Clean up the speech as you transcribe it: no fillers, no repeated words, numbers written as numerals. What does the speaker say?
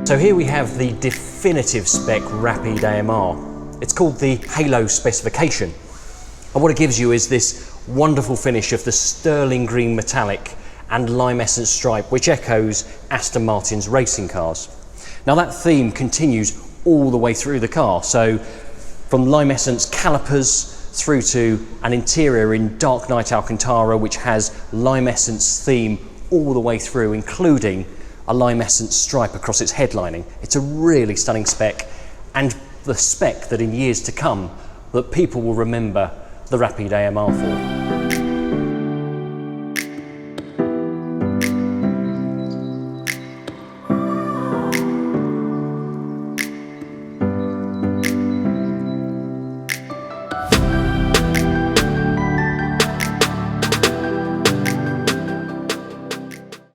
So here we have the definitive Spec Rapide AMR. It's called the Halo specification. And what it gives you is this wonderful finish of the Stirling green metallic and lime essence stripe, which echoes Aston Martin's racing cars. Now that theme continues all the way through the car. So from lime essence calipers through to an interior in Dark Knight Alcantara, which has lime essence theme all the way through, including a lime essence stripe across its headlining. It's a really stunning spec, and the spec that in years to come that people will remember the Rapide AMR for.